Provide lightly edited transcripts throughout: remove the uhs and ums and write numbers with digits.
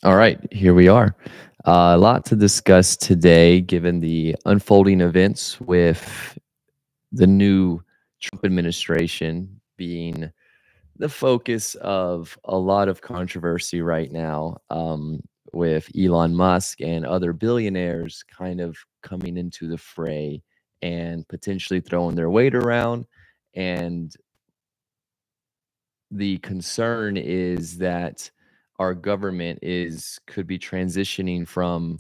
All right, here we are. A lot to discuss today, given the unfolding events with the new Trump administration being the focus of a lot of controversy right now, with Elon Musk and other billionaires kind of coming into the fray and potentially throwing their weight around. And the concern is that our government is could be transitioning from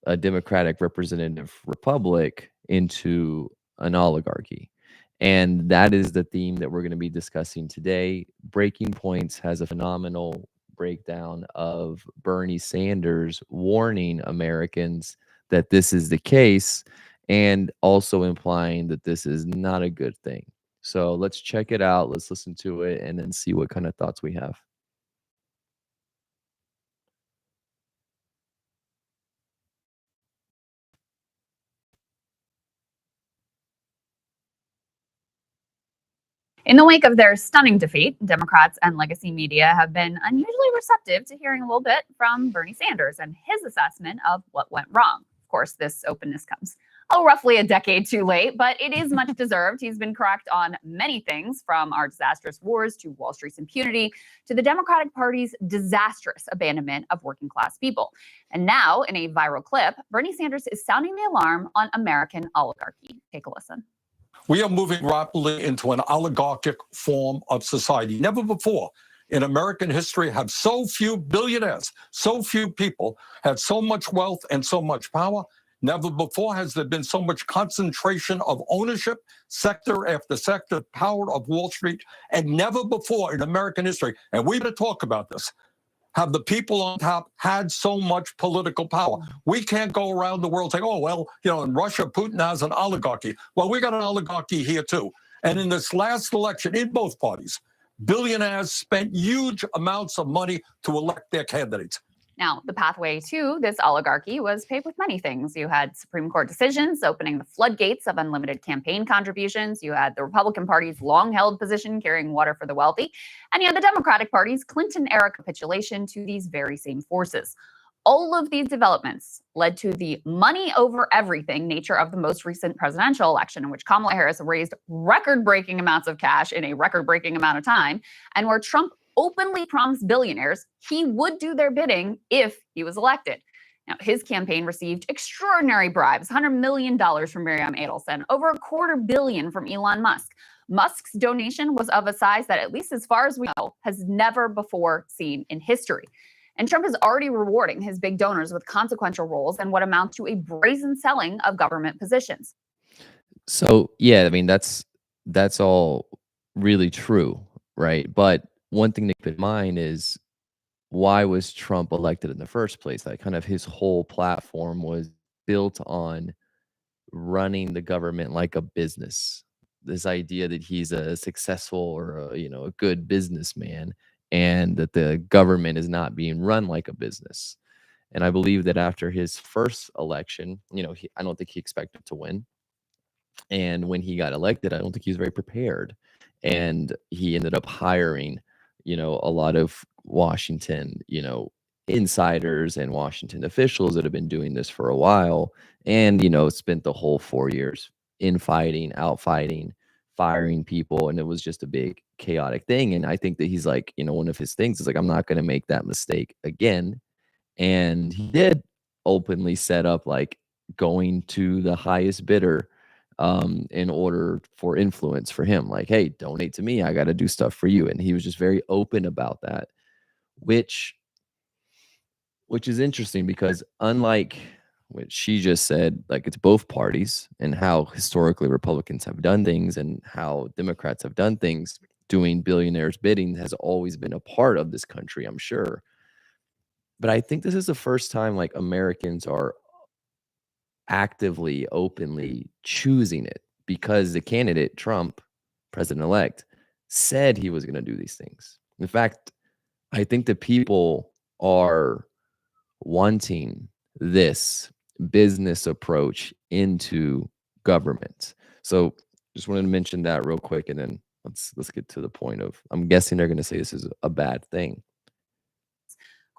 a democratic representative republic into an oligarchy. And that is the theme that we're going to be discussing today. Breaking Points has a phenomenal breakdown of Bernie Sanders warning Americans that this is the case and also implying that this is not a good thing. So let's check it out. Let's listen to it and then see what kind of thoughts we have. In the wake of their stunning defeat, Democrats and legacy media have been unusually receptive to hearing a little bit from Bernie Sanders and his assessment of what went wrong. Of course, this openness comes roughly a decade too late, but it is much deserved. He's been correct on many things, from our disastrous wars to Wall Street's impunity to the Democratic Party's disastrous abandonment of working class people. And now, in a viral clip, Bernie Sanders is sounding the alarm on American oligarchy. Take a listen. We are moving rapidly into an oligarchic form of society. Never before in American history have so few billionaires, so few people had so much wealth and so much power. Never before has there been so much concentration of ownership, sector after sector, power of Wall Street, and never before in American history, and we're going to talk about this, have the people on top had so much political power. We can't go around the world saying, oh, well, in Russia, Putin has an oligarchy. Well, we got an oligarchy here, too. And in this last election, in both parties, billionaires spent huge amounts of money to elect their candidates. Now, the pathway to this oligarchy was paved with many things. You had Supreme Court decisions opening the floodgates of unlimited campaign contributions. You had the Republican Party's long-held position carrying water for the wealthy. And you had the Democratic Party's Clinton-era capitulation to these very same forces. All of these developments led to the money over everything nature of the most recent presidential election, in which Kamala Harris raised record-breaking amounts of cash in a record-breaking amount of time, and where Trump openly promised billionaires he would do their bidding if he was elected. Now, his campaign received extraordinary bribes, $100 million from Miriam Adelson, over $250 million from Elon Musk. Musk's donation was of a size that, at least as far as we know, has never before seen in history. And Trump is already rewarding his big donors with consequential roles and what amount to a brazen selling of government positions. So, yeah, I mean, that's all really true, right? But one thing to keep in mind is, why was Trump elected in the first place? Like, kind of his whole platform was built on running the government like a business. This idea that he's a successful or a good businessman, and that the government is not being run like a business. And I believe that after his first election, I don't think he expected to win. And when he got elected, I don't think he was very prepared. And he ended up hiring, a lot of Washington, insiders and Washington officials that have been doing this for a while, and, spent the whole 4 years infighting, outfighting, firing people. And it was just a big chaotic thing. And I think that he's like, one of his things is like, I'm not going to make that mistake again. And he did openly set up like going to the highest bidder, in order for influence for him. Like, hey, donate to me. I got to do stuff for you. And he was just very open about that, which is interesting, because unlike what she just said, like, it's both parties and how historically Republicans have done things and how Democrats have done things. Doing billionaires bidding has always been a part of this country, I'm sure. But I think this is the first time like Americans are actively, openly choosing it, because the candidate, Trump, president-elect, said he was going to do these things. In fact, I think the people are wanting this business approach into government. So just wanted to mention that real quick, and then let's get to the point of, I'm guessing they're going to say this is a bad thing.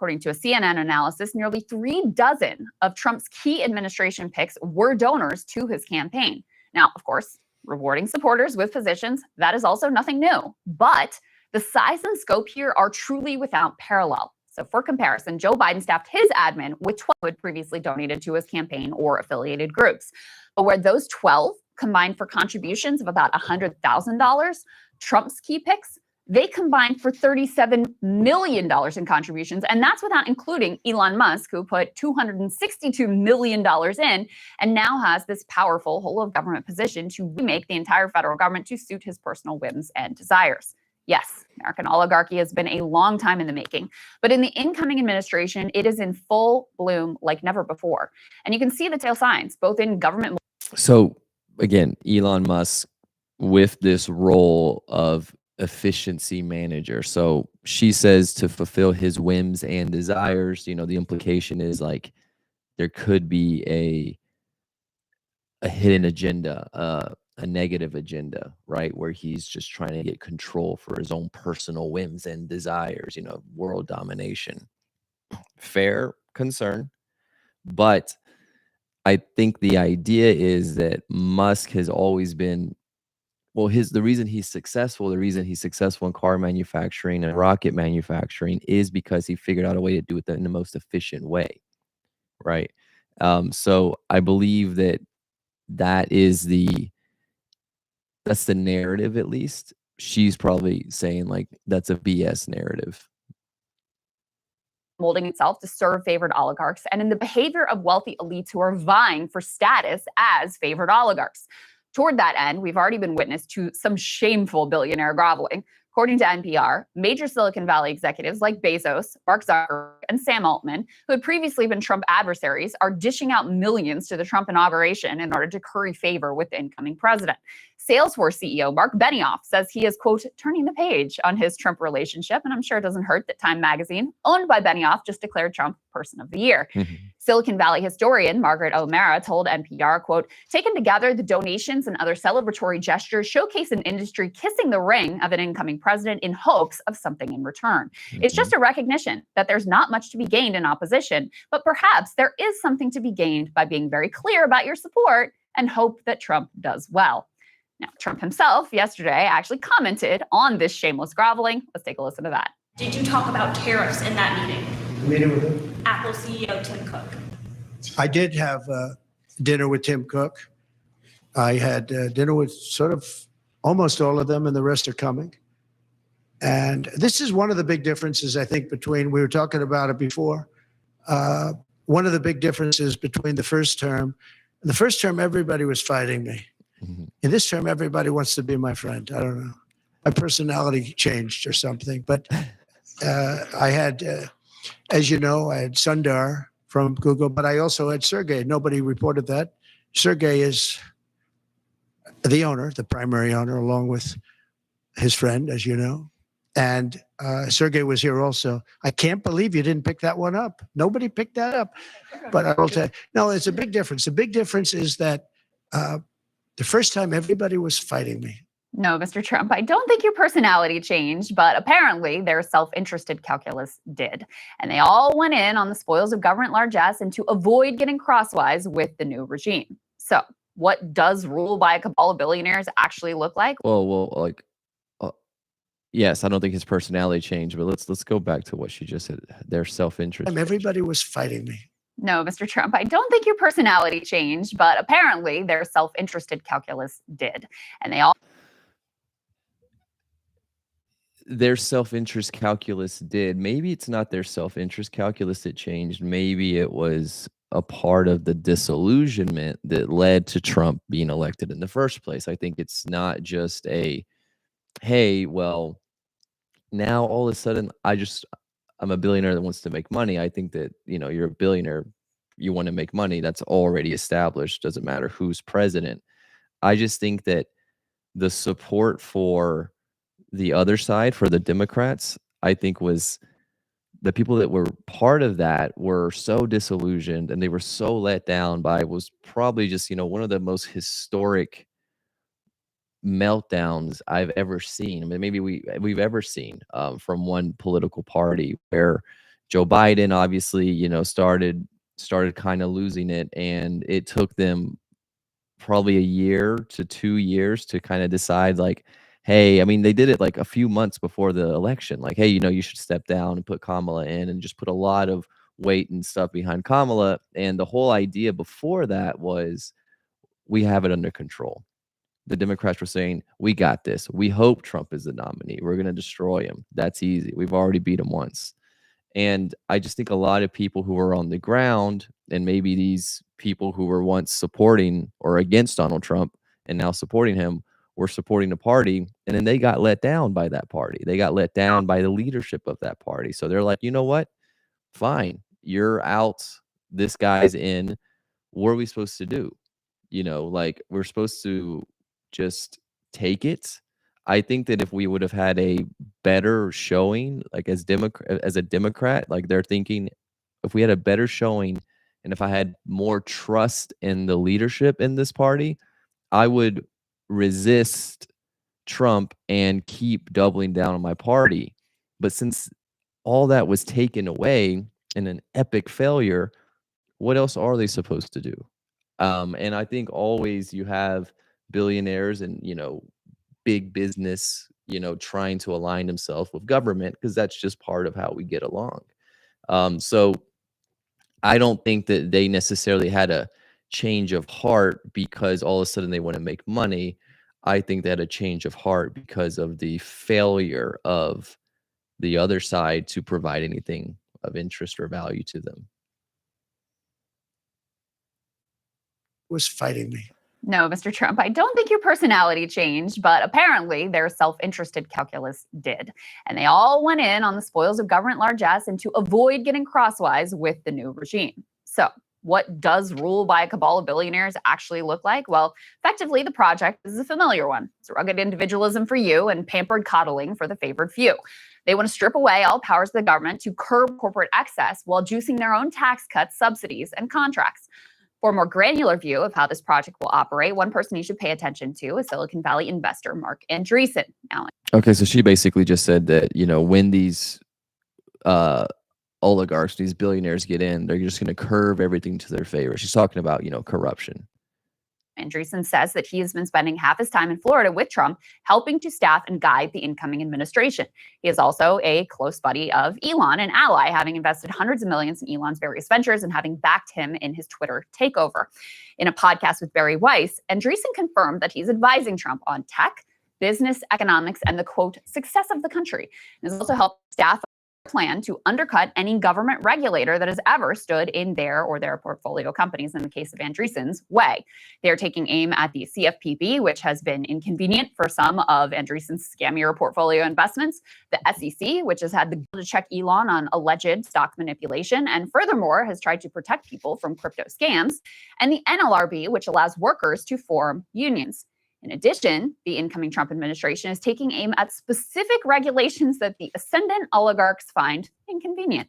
According to a CNN analysis, nearly 36 of Trump's key administration picks were donors to his campaign. Now, of course, rewarding supporters with positions, that is also nothing new. But the size and scope here are truly without parallel. So for comparison, Joe Biden staffed his admin with 12 who had previously donated to his campaign or affiliated groups. But where those 12 combined for contributions of about $100,000, Trump's key picks, they combined for $37 million in contributions. And that's without including Elon Musk, who put $262 million in and now has this powerful whole of government position to remake the entire federal government to suit his personal whims and desires. Yes, American oligarchy has been a long time in the making, but in the incoming administration, it is in full bloom like never before. And you can see the tail signs, both in government. So again, Elon Musk with this role of efficiency manager. So she says to fulfill his whims and desires. You know, the implication is like there could be a hidden agenda, a negative agenda, right? Where he's just trying to get control for his own personal whims and desires, you know, world domination. Fair concern. But I think the idea is that Musk has always been, well, the reason he's successful in car manufacturing and rocket manufacturing is because he figured out a way to do it in the most efficient way, right? So I believe that's the narrative, at least. She's probably saying like that's a BS narrative. Molding itself to serve favored oligarchs and in the behavior of wealthy elites who are vying for status as favored oligarchs. Toward that end, we've already been witness to some shameful billionaire groveling. According to NPR, major Silicon Valley executives like Bezos, Mark Zuckerberg, and Sam Altman, who had previously been Trump adversaries, are dishing out millions to the Trump inauguration in order to curry favor with the incoming president. Salesforce CEO Mark Benioff says he is, quote, turning the page on his Trump relationship. And I'm sure it doesn't hurt that Time magazine, owned by Benioff, just declared Trump Person of the Year. Silicon Valley historian Margaret O'Mara told NPR, quote, taken together, the donations and other celebratory gestures showcase an industry kissing the ring of an incoming president in hopes of something in return. It's just a recognition that there's not much to be gained in opposition, but perhaps there is something to be gained by being very clear about your support and hope that Trump does well. Now, Trump himself yesterday actually commented on this shameless groveling. Let's take a listen to that. Did you talk about tariffs in that meeting? Meeting with him? Apple CEO Tim Cook. I did have dinner with Tim Cook. I had dinner with sort of almost all of them, and the rest are coming. And this is one of the big differences, I think, we were talking about it before. One of the big differences between the first term, everybody was fighting me. In this term, everybody wants to be my friend. I don't know. My personality changed or something. But I had, as you know, I had Sundar from Google, but I also had Sergey. Nobody reported that. Sergey is the owner, the primary owner, along with his friend, as you know. And Sergey was here also. I can't believe you didn't pick that one up. Nobody picked that up. But I will tell you, no, it's a big difference. The big difference is that the first time everybody was fighting me. No, Mr. Trump, I don't think your personality changed, but apparently their self-interested calculus did. And they all went in on the spoils of government largesse and to avoid getting crosswise with the new regime. So what does rule by a cabal of billionaires actually look like? Well, yes, I don't think his personality changed, but let's go back to what she just said. Their self-interest. Everybody was fighting me. No, Mr. Trump, I don't think your personality changed, but apparently their self-interested calculus did. And their self-interest calculus did. Maybe it's not their self-interest calculus that changed. Maybe it was a part of the disillusionment that led to Trump being elected in the first place. I think it's not just hey, well, now all of a sudden I'm a billionaire that wants to make money. I think that, you're a billionaire, you want to make money. That's already established. Doesn't matter who's president. I just think that the support for the other side, for the Democrats, I think was the people that were part of that were so disillusioned and they were so let down by was probably just, one of the most historic meltdowns I've ever seen. I mean, maybe we've ever seen from one political party, where Joe Biden obviously, started kind of losing it, and it took them probably a year to 2 years to kind of decide, like, hey, I mean, they did it like a few months before the election, like, hey, you should step down and put Kamala in, and just put a lot of weight and stuff behind Kamala. And the whole idea before that was, we have it under control. The Democrats were saying, we got this. We hope Trump is the nominee. We're going to destroy him. That's easy. We've already beat him once. And I just think a lot of people who are on the ground, and maybe these people who were once supporting or against Donald Trump and now supporting him, were supporting the party. And then they got let down by that party. They got let down by the leadership of that party. So they're like, you know what? Fine. You're out. This guy's in. What are we supposed to do? Like, we're supposed to just take it. I think that if we would have had a better showing, like as a Democrat, like they're thinking, if we had a better showing, and if I had more trust in the leadership in this party, I would resist Trump and keep doubling down on my party. But since all that was taken away in an epic failure, what else are they supposed to do? And I think always you have billionaires and, big business, trying to align himself with government, because that's just part of how we get along. So I don't think that they necessarily had a change of heart because all of a sudden they want to make money. I think they had a change of heart because of the failure of the other side to provide anything of interest or value to them. Was fighting me. No, Mr. Trump, I don't think your personality changed, but apparently their self-interested calculus did. And they all went in on the spoils of government largesse and to avoid getting crosswise with the new regime. So what does rule by a cabal of billionaires actually look like? Well, effectively, the project is a familiar one. It's rugged individualism for you and pampered coddling for the favored few. They want to strip away all powers of the government to curb corporate excess while juicing their own tax cuts, subsidies, and contracts. For a more granular view of how this project will operate, one person you should pay attention to is Silicon Valley investor Mark Andreessen. Now, okay, so she basically just said that, when these oligarchs, these billionaires get in, they're just going to curve everything to their favor. She's talking about, corruption. Andreessen says that he has been spending half his time in Florida with Trump, helping to staff and guide the incoming administration. He is also a close buddy of Elon, an ally, having invested hundreds of millions in Elon's various ventures and having backed him in his Twitter takeover. In a podcast with Barry Weiss, Andreessen confirmed that he's advising Trump on tech, business, economics, and the, quote, success of the country. And has also helped staff plan to undercut any government regulator that has ever stood in their or their portfolio companies, in the case of Andreessen's, way. They are taking aim at the CFPB, which has been inconvenient for some of Andreessen's scammier portfolio investments, the SEC, which has had the goal to check Elon on alleged stock manipulation, and furthermore has tried to protect people from crypto scams, and the NLRB, which allows workers to form unions. In addition, the incoming Trump administration is taking aim at specific regulations that the ascendant oligarchs find inconvenient.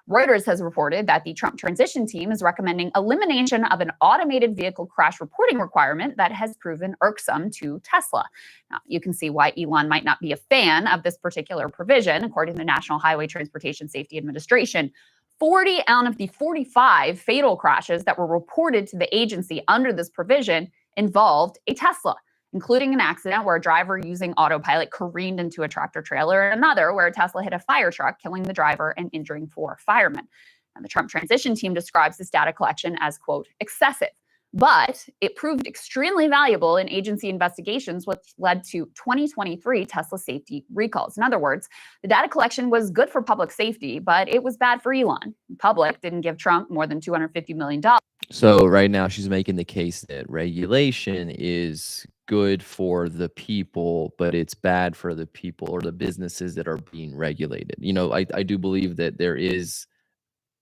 Reuters has reported that the Trump transition team is recommending elimination of an automated vehicle crash reporting requirement that has proven irksome to Tesla. Now, you can see why Elon might not be a fan of this particular provision, according to the National Highway Transportation Safety Administration. 40 out of the 45 fatal crashes that were reported to the agency under this provision involved a Tesla, including an accident where a driver using autopilot careened into a tractor trailer, and another where a Tesla hit a fire truck, killing the driver and injuring 4 firemen. And the Trump transition team describes this data collection as, quote, excessive. But it proved extremely valuable in agency investigations, which led to 2023 Tesla safety recalls. In other words, the data collection was good for public safety, but it was bad for Elon. The public didn't give Trump more than $250 million. So right now she's making the case that regulation is good for the people, but it's bad for the people or the businesses that are being regulated. I do believe that there is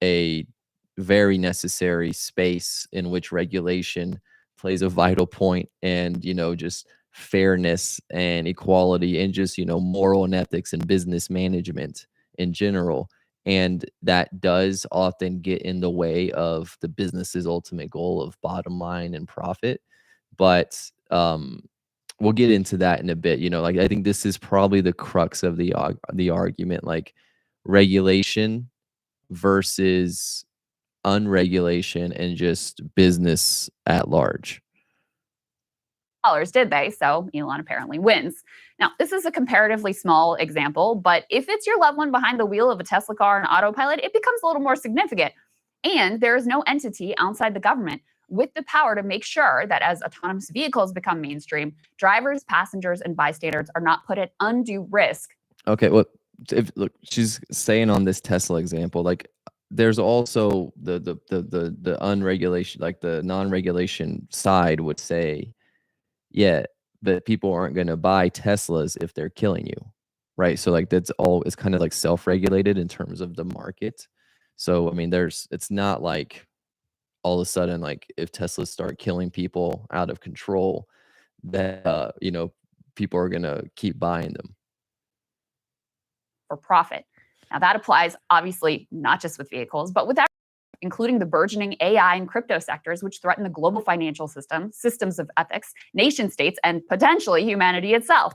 a very necessary space in which regulation plays a vital point, and just fairness and equality and just moral and ethics and business management in general. And that does often get in the way of the business's ultimate goal of bottom line and profit. But we'll get into that in a bit. Like, I think this is probably the crux of the argument. Like, regulation versus unregulation and just business at large? Dollars, did they? So Elon apparently wins. Now, this is a comparatively small example, but if it's your loved one behind the wheel of a Tesla car on autopilot, it becomes a little more significant. And there is no entity outside the government with the power to make sure that as autonomous vehicles become mainstream, drivers, passengers, and bystanders are not put at undue risk. Okay, well, look, she's saying on this Tesla example, like there's also the unregulation, like the non-regulation side would say, yeah, but people aren't going to buy Teslas if they're killing you, right? So like that's all, it's kind of like self-regulated in terms of the market. So I mean, it's not like all of a sudden, like if Teslas start killing people out of control, that people are going to keep buying them For profit. Now that applies obviously not just with vehicles, but with including the burgeoning AI and crypto sectors, which threaten the global financial system, systems of ethics, nation states, and potentially humanity itself.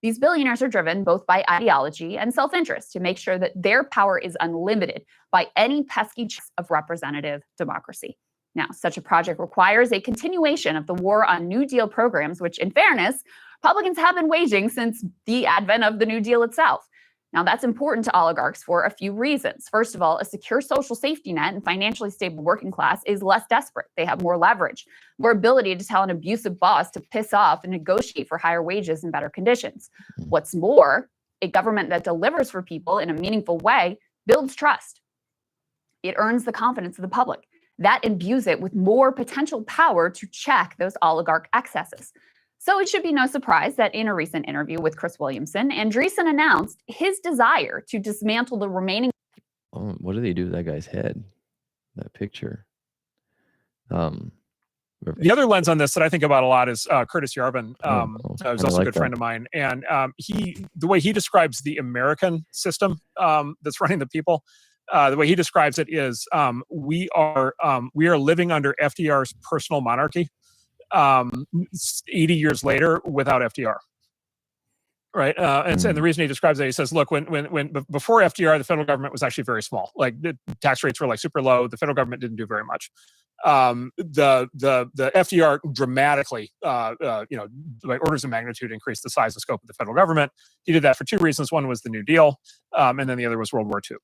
These billionaires are driven both by ideology and self-interest to make sure that their power is unlimited by any pesky checks of representative democracy. Now, such a project requires a continuation of the war on New Deal programs, which, in fairness, Republicans have been waging since the advent of the New Deal itself. Now, that's important to oligarchs for a few reasons. First of all, a secure social safety net and financially stable working class is less desperate. They have more leverage, more ability to tell an abusive boss to piss off and negotiate for higher wages and better conditions. What's more, a government that delivers for people in a meaningful way builds trust. It earns the confidence of the public. That imbues it with more potential power to check those oligarch excesses. So it should be no surprise that in a recent interview with Chris Williamson, Andreessen announced his desire to dismantle the remaining. Oh, what do they do to that guy's head? That picture. The other lens on this that I think about a lot is Curtis Yarvin, who's also a good friend of mine. And the way he describes the American system that's running the people, the way he describes it is we are living under FDR's personal monarchy 80 years later without FDR. Right. And the reason he describes it, he says, look, when before FDR, the federal government was actually very small. Like the tax rates were like super low. The federal government didn't do very much. The FDR dramatically, by orders of magnitude, increased the size and scope of the federal government. He did that for two reasons. One was the New Deal, and then the other was World War II.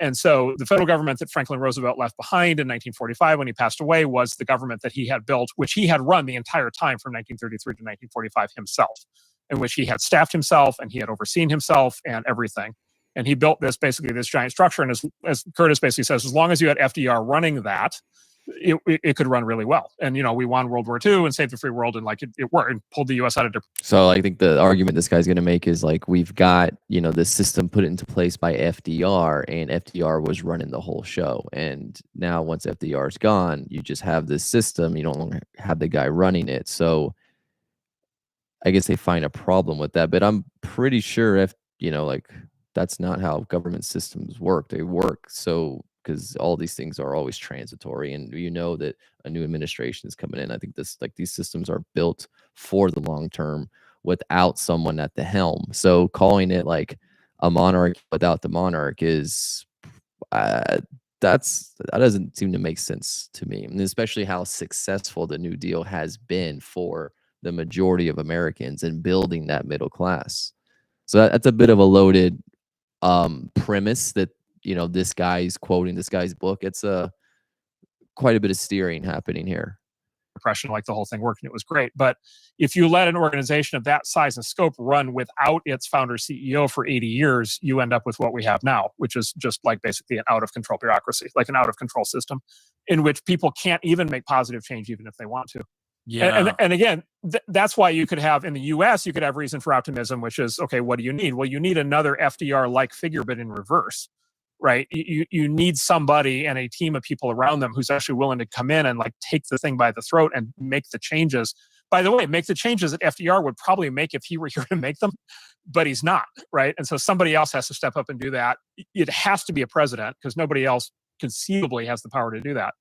And so the federal government that Franklin Roosevelt left behind in 1945 when he passed away was the government that he had built, which he had run the entire time from 1933 to 1945 himself, in which he had staffed himself and he had overseen himself and everything. And he built this giant structure. And as Curtis basically says, as long as you had FDR running that, it could run really well. And, we won World War II and saved the free world, and it worked and pulled the U.S. out of depression. So I think the argument this guy's going to make is like, we've got, this system put into place by FDR, and FDR was running the whole show. And now once FDR's gone, you just have this system. You don't longer have the guy running it. So I guess they find a problem with that. But I'm pretty sure that's not how government systems work. They work because all these things are always transitory, and that a new administration is coming in. I think these systems are built for the long term without someone at the helm. So calling it like a monarch without the monarch is that doesn't seem to make sense to me, and especially how successful the New Deal has been for the majority of Americans in building that middle class. So that's a bit of a loaded premise that this guy's quoting this guy's book. It's quite a bit of steering happening here. Depression, like the whole thing worked, and it was great. But if you let an organization of that size and scope run without its founder CEO for 80 years, you end up with what we have now, which is just like basically an out of control bureaucracy, like an out of control system in which people can't even make positive change even if they want to. Yeah. And again, that's why you could have in the U.S., you could have reason for optimism, which is, okay, what do you need? Well, you need another FDR-like figure, but in reverse, right? You need somebody and a team of people around them who's actually willing to come in and like take the thing by the throat and make the changes. By the way, make the changes that FDR would probably make if he were here to make them, but he's not, right? And so somebody else has to step up and do that. It has to be a president because nobody else conceivably has the power to do that.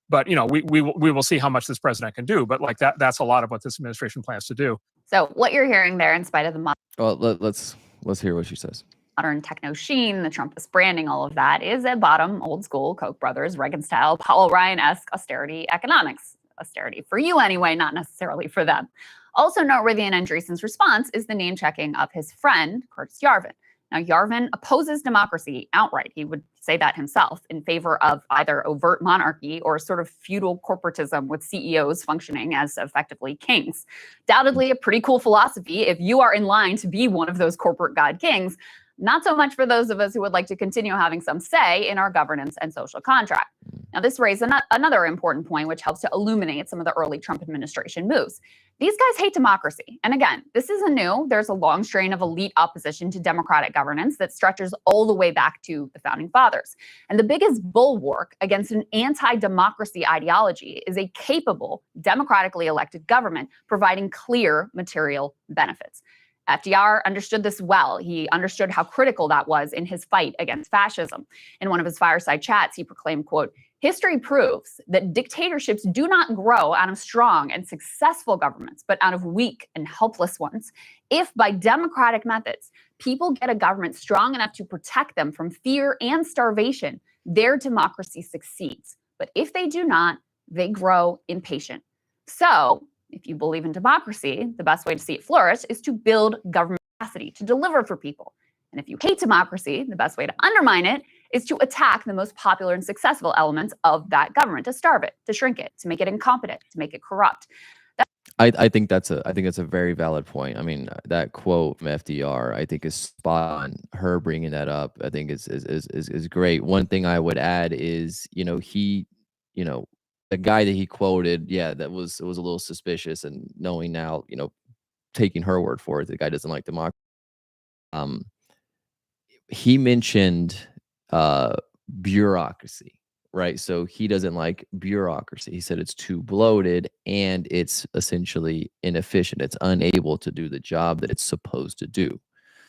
But we will see how much this president can do. But like that's a lot of what this administration plans to do. So what you're hearing there, in spite of the Well, let's hear what she says. modern techno sheen, the Trumpist branding, all of that is at bottom old school Koch brothers, Reagan-style, Paul Ryan-esque austerity economics. Austerity for you anyway, not necessarily for them. Also noteworthy in Andreessen's response is the name-checking of his friend, Curtis Yarvin. Now, Yarvin opposes democracy outright. He would say that himself in favor of either overt monarchy or sort of feudal corporatism with CEOs functioning as effectively kings. Doubtedly a pretty cool philosophy if you are in line to be one of those corporate god kings. Not so much for those of us who would like to continue having some say in our governance and social contract. Now, this raises another important point, which helps to illuminate some of the early Trump administration moves. These guys hate democracy. And again, this isn't new. There's a long strain of elite opposition to democratic governance that stretches all the way back to the founding fathers. And the biggest bulwark against an anti-democracy ideology is a capable, democratically elected government providing clear material benefits. FDR understood this well. He understood how critical that was in his fight against fascism. In one of his fireside chats, he proclaimed, quote, "History proves that dictatorships do not grow out of strong and successful governments, but out of weak and helpless ones. If by democratic methods, people get a government strong enough to protect them from fear and starvation, their democracy succeeds. But if they do not, they grow impatient." So, if you believe in democracy, the best way to see it flourish is to build government capacity to deliver for people. And if you hate democracy, the best way to undermine it is to attack the most popular and successful elements of that government, to starve it, to shrink it, to make it incompetent, to make it corrupt. I think that's a very valid point. I mean, that quote from FDR, I think is spot on. Her bringing that up, I think is great. One thing I would add is, the guy that he quoted, yeah, it was a little suspicious, and knowing now, taking her word for it, the guy doesn't like democracy. He mentioned bureaucracy, right? So he doesn't like bureaucracy. He said it's too bloated and it's essentially inefficient. It's unable to do the job that it's supposed to do.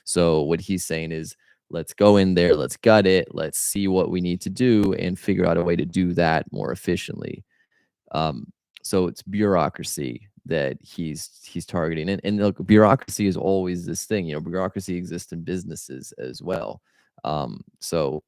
So what he's saying is, let's go in there, let's gut it, let's see what we need to do and figure out a way to do that more efficiently. So it's bureaucracy that he's targeting, and look, bureaucracy is always this thing. Bureaucracy exists in businesses as well. So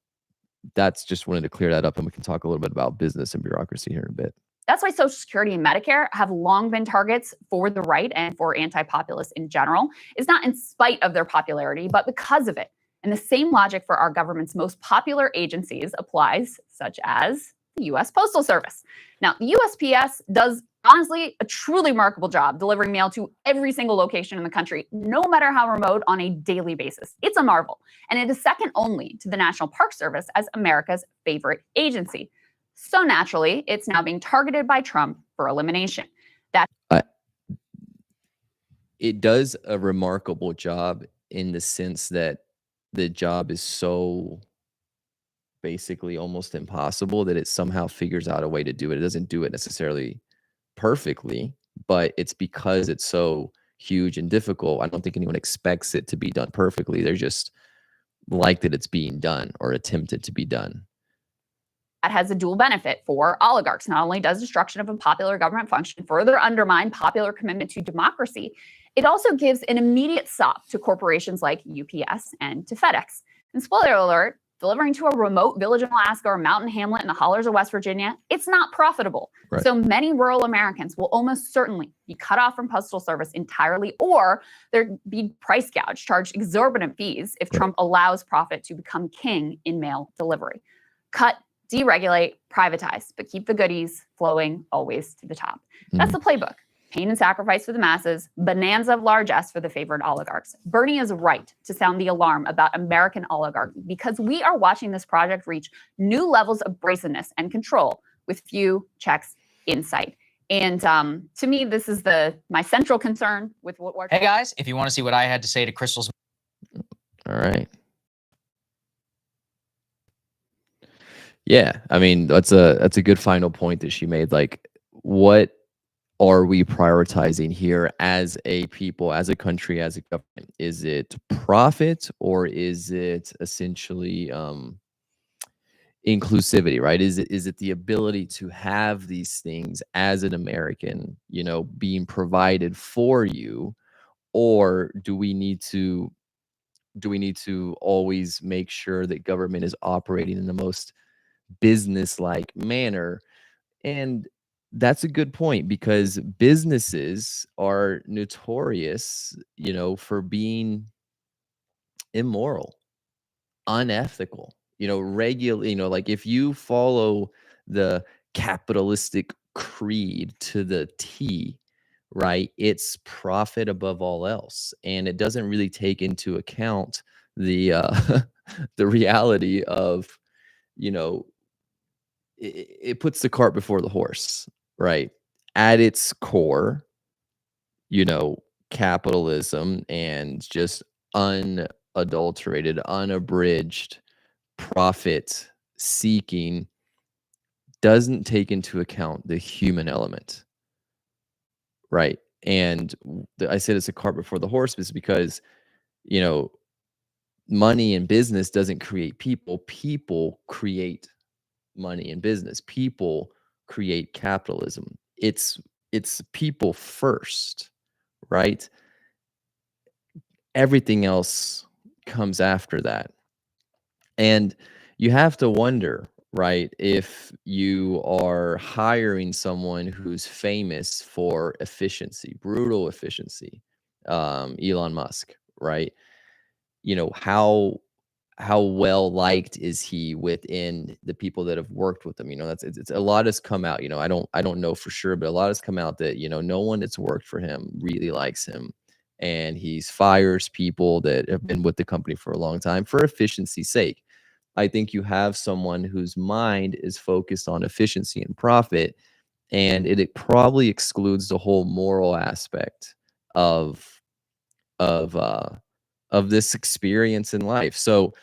that's just wanted to clear that up, and we can talk a little bit about business and bureaucracy here in a bit. That's why Social Security and Medicare have long been targets for the right and for anti-populists in general. It's not in spite of their popularity, but because of it. And the same logic for our government's most popular agencies applies, such as the U.S. Postal Service. Now, the USPS does, honestly, a truly remarkable job delivering mail to every single location in the country, no matter how remote, on a daily basis. It's a marvel. And it is second only to the National Park Service as America's favorite agency. So naturally, it's now being targeted by Trump for elimination. It does a remarkable job in the sense that the job is so basically almost impossible that it somehow figures out a way to do it. It doesn't do it necessarily perfectly, but it's because it's so huge and difficult. I don't think anyone expects it to be done perfectly. They're just like that it's being done or attempted to be done. That has a dual benefit for oligarchs. Not only does destruction of a popular government function further undermine popular commitment to democracy, it also gives an immediate sop to corporations like UPS and to FedEx. And spoiler alert, delivering to a remote village in Alaska or mountain hamlet in the hollers of West Virginia, it's not profitable. Right. So many rural Americans will almost certainly be cut off from postal service entirely, or they'll be price gouged, charged exorbitant fees if Trump allows profit to become king in mail delivery. Cut, deregulate, privatize, but keep the goodies flowing always to the top. That's the playbook. Pain and sacrifice for the masses, bonanza of largesse for the favored oligarchs. Bernie is right to sound the alarm about American oligarchy because we are watching this project reach new levels of brazenness and control with few checks in sight. And to me, this is my central concern with what we're. Hey guys, if you want to see what I had to say to Crystal's. All right. Yeah, I mean, that's a good final point that she made. Like, what are we prioritizing here as a people, as a country, as a government? Is it profit, or is it essentially inclusivity, right? Is it the ability to have these things as an American, being provided for you, or do we need to do we need to always make sure that government is operating in the most business-like manner? And that's a good point, because businesses are notorious, for being immoral, unethical, like if you follow the capitalistic creed to the T, right? It's profit above all else. And it doesn't really take into account the the reality of, you know, it puts the cart before the horse, right? At its core, you know, capitalism and just unadulterated, unabridged profit seeking doesn't take into account the human element, right? And I said it's a cart before the horse is because, you know, money in business doesn't create people. People create money in business. People create capitalism. It's people first, right? Everything else comes after that. And you have to wonder, right, if you are hiring someone who's famous for efficiency, brutal efficiency, Elon Musk, right? How well liked is he within the people that have worked with him? It's a lot has come out. I don't know for sure, but a lot has come out that no one that's worked for him really likes him, and he's fires people that have been with the company for a long time for efficiency's sake. I think you have someone whose mind is focused on efficiency and profit, and it probably excludes the whole moral aspect of of uh of this experience in life. So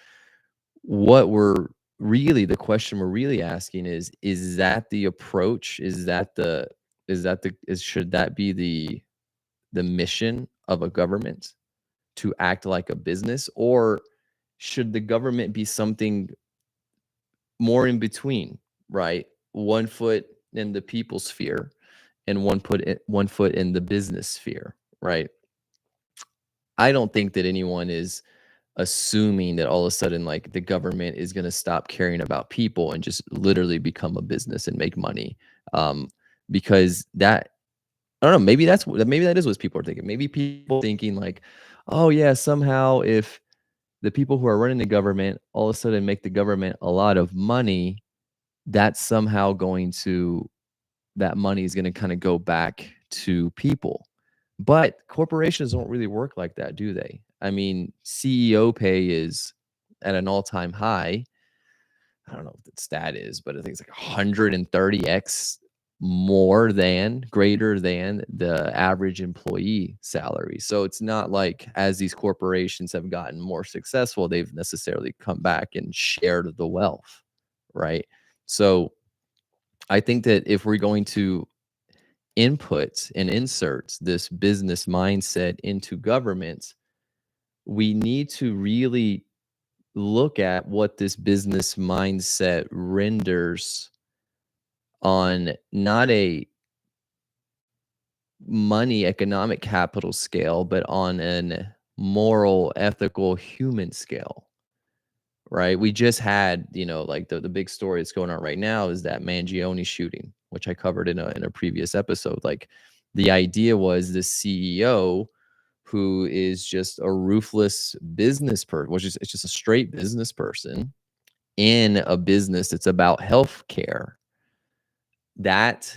what we're really the question we're really asking is that the approach? Should that be the mission of a government, to act like a business, or should the government be something more in between, right? One foot in the people sphere and one foot in the business sphere, right? I don't think that anyone is assuming that all of a sudden, like, the government is going to stop caring about people and just literally become a business and make money. Um, because that, I don't know, maybe that is what people are thinking. Maybe people thinking like, oh yeah, somehow if the people who are running the government all of a sudden make the government a lot of money, that's somehow that money is going to kind of go back to people. But corporations don't really work like that, do they? I mean, CEO pay is at an all-time high. I don't know what the stat is, but I think it's like 130x greater than the average employee salary. So it's not like as these corporations have gotten more successful, they've necessarily come back and shared the wealth, right? So I think that if we're going to input and insert this business mindset into government, we need to really look at what this business mindset renders on not a money economic capital scale, but on an moral, ethical, human scale. Right? We just had, like the big story that's going on right now is that Mangione shooting, which I covered in a previous episode. Like, the idea was the CEO, who is just a ruthless business person, it's just a straight business person in a business that's about healthcare. That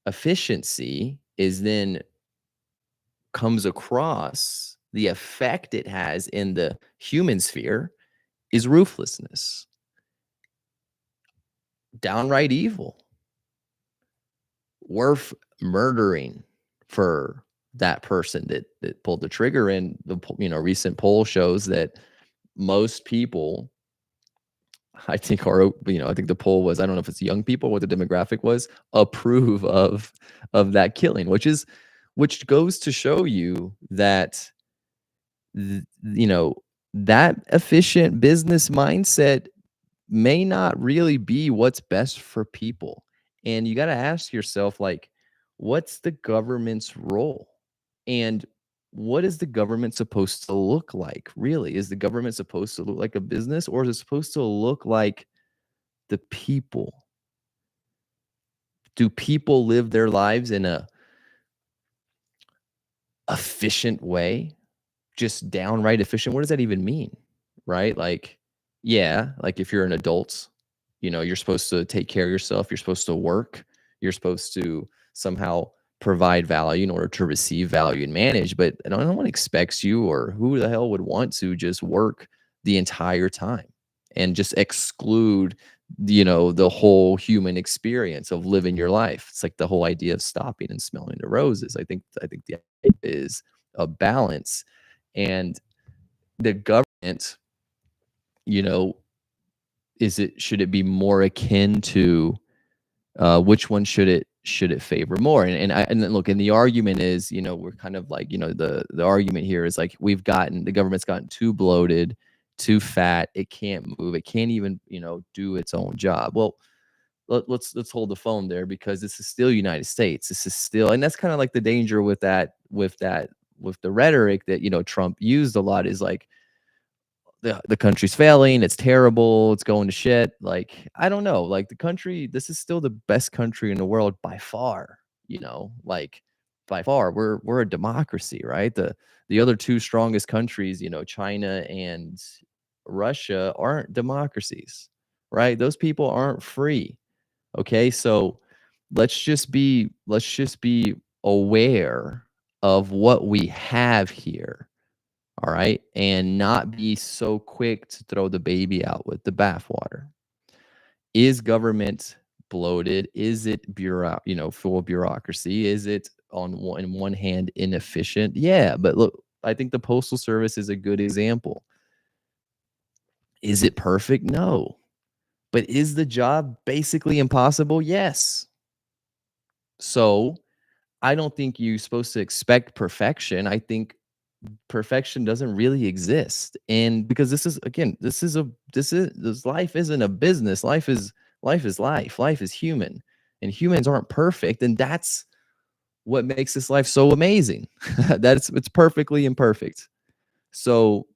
efficiency is then comes across, the effect it has in the human sphere is ruthlessness, downright evil, worth murdering for that person that pulled the trigger. And the recent poll shows that most people, I think, I think the poll was, I don't know if it's young people, what the demographic was, approve of that killing, which goes to show you that that efficient business mindset may not really be what's best for people. And you got to ask yourself, like, what's the government's role? And what is the government supposed to look like? Really, is the government supposed to look like a business, or is it supposed to look like the people? Do people live their lives in a efficient way? Just downright efficient? What does that even mean? Right? Like, yeah, like if you're an adult, you're supposed to take care of yourself, you're supposed to work, you're supposed to somehow provide value in order to receive value and manage, but no one expects you, or who the hell would want to just work the entire time and just exclude the whole human experience of living your life. It's like the whole idea of stopping and smelling the roses. I think the idea is a balance. And the government, you know should it be more akin to, which one should it favor more? And then look, and the argument is, we're kind of like, the argument here is like, the government's gotten too bloated, too fat, it can't move, it can't even do its own job. Well, let's hold the phone there, because this is still United States. This is still, and that's kind of like the danger with the rhetoric that Trump used a lot, is like, the country's failing, it's terrible, it's going to shit. Like, I don't know, like, this is still the best country in the world by far, like, by far. We're a democracy, right? The other two strongest countries, China and Russia, aren't democracies, right? Those people aren't free. Okay, so let's just be aware of what we have here. All right. And not be so quick to throw the baby out with the bathwater. Is government bloated? Is it full of bureaucracy? Is it in one hand inefficient? Yeah, but look, I think the Postal Service is a good example. Is it perfect? No. But is the job basically impossible? Yes. So I don't think you're supposed to expect perfection. I think perfection doesn't really exist. And because this life isn't a business. Life is human, and humans aren't perfect. And that's what makes this life so amazing. It's perfectly imperfect. So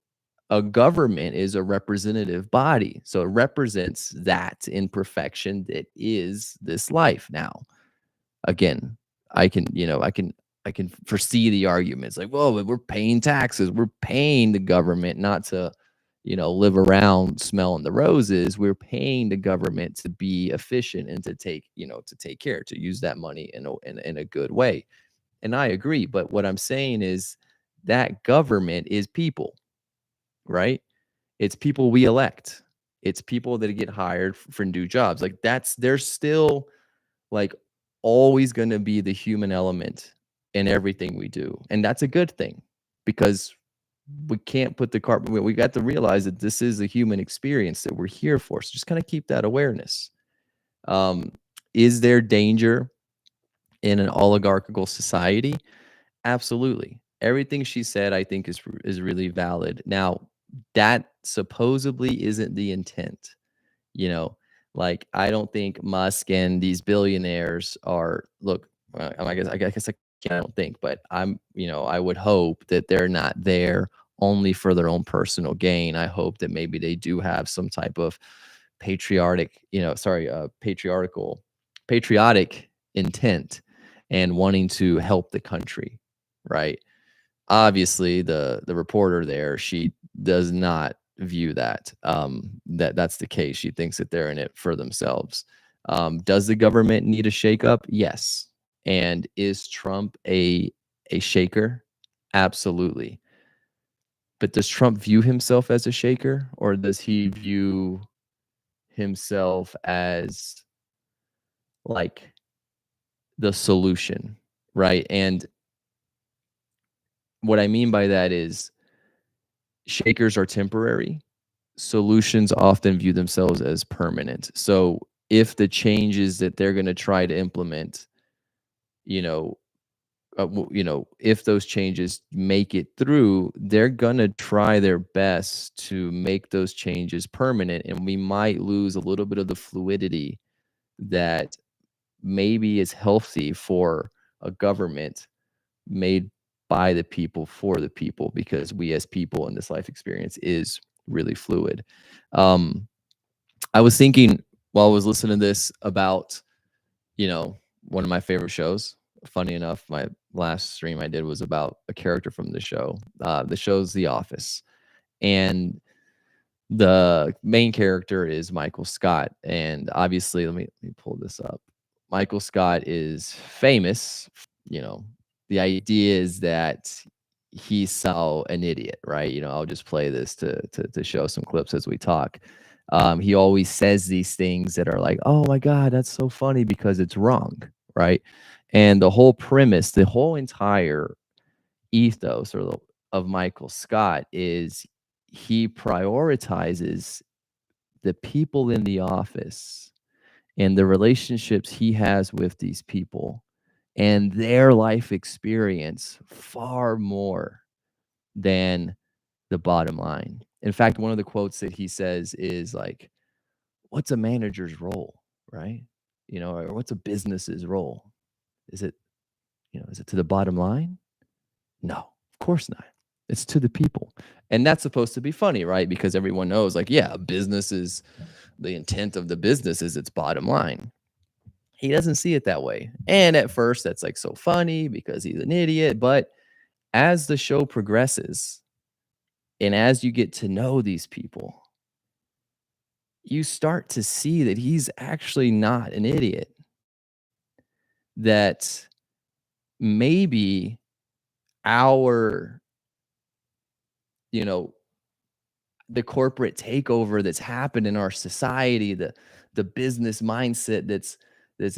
a government is a representative body. So it represents that imperfection that is this life. Now, again, I can foresee the arguments like, whoa, but we're paying taxes, we're paying the government not to live around smelling the roses. We're paying the government to be efficient and to take care, to use that money in a good way. And I agree, but what I'm saying is that government is people, right? It's people we elect, it's people that get hired for new jobs. Like, there's still, like, always going to be the human element in everything we do. And that's a good thing, because we can't put the cart. We got to realize that this is a human experience that we're here for. So just kind of keep that awareness. Is there danger in an oligarchical society? Absolutely. Everything she said, I think, is really valid. Now, that supposedly isn't the intent. You know, like, I don't think Musk and these billionaires are, look, I guess I don't think, but I would hope that they're not there only for their own personal gain. I hope that maybe they do have some type of patriotic intent and wanting to help the country, right? Obviously, the reporter there, she does not view that's the case. She thinks that they're in it for themselves. Does the government need a shakeup? Yes. And is Trump a shaker? Absolutely. But does Trump view himself as a shaker, or does he view himself as, like, the solution, right? And what I mean by that is, shakers are temporary. Solutions often view themselves as permanent. So if the changes that they're going to try to implement, if those changes make it through, they're going to try their best to make those changes permanent. And we might lose a little bit of the fluidity that maybe is healthy for a government made by the people for the people, because we as people in this life experience is really fluid. I was thinking while I was listening to this about, one of my favorite shows. Funny enough, my last stream I did was about a character from the show. The show's The Office, and the main character is Michael Scott. And obviously, let me pull this up. Michael Scott is famous. The idea is that he's so an idiot, right? I'll just play this to show some clips as we talk. He always says these things that are like, "Oh my God, that's so funny," because it's wrong, right? And the whole premise, the whole entire ethos of Michael Scott is he prioritizes the people in the office and the relationships he has with these people and their life experience far more than the bottom line. In fact, one of the quotes that he says is like, "What's a manager's role, right? Or what's a business's role? Is it, is it to the bottom line? No, of course not. It's to the people." And that's supposed to be funny, right? Because everyone knows, like, yeah, business is the intent of the business is its bottom line. He doesn't see it that way. And at first, that's like so funny because he's an idiot. But as the show progresses and as you get to know these people, you start to see that he's actually not an idiot. That maybe our, the corporate takeover that's happened in our society, the business mindset that's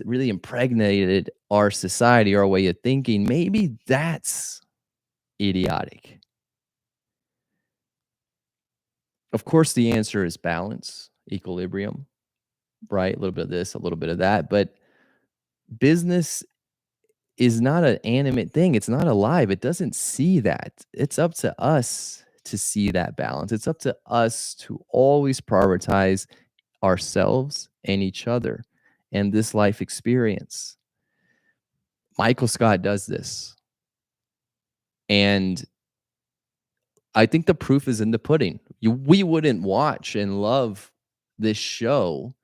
really impregnated our society, our way of thinking, maybe that's idiotic. Of course, the answer is balance, equilibrium, right? A little bit of this, a little bit of that, but business is not an animate thing. It's not alive. It doesn't see that. It's up to us to see that balance. It's up to us to always prioritize ourselves and each other and this life experience. Michael Scott does this. And I think the proof is in the pudding. We wouldn't watch and love this show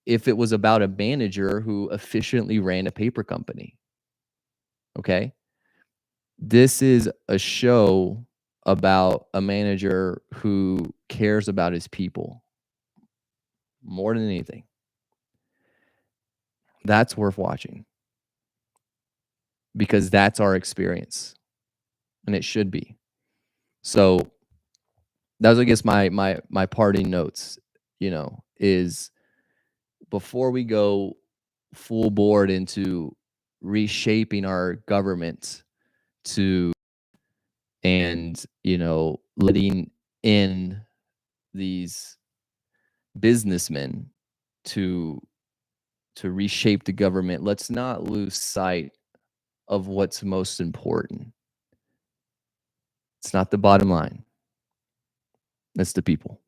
if it was about a manager who efficiently ran a paper company. Okay? This is a show about a manager who cares about his people more than anything. That's worth watching because that's our experience, and it should be. So that was, I guess, my parting notes, is before we go full board into reshaping our government and letting in these businessmen to reshape the government, let's not lose sight of what's most important. It's not the bottom line. It's the people.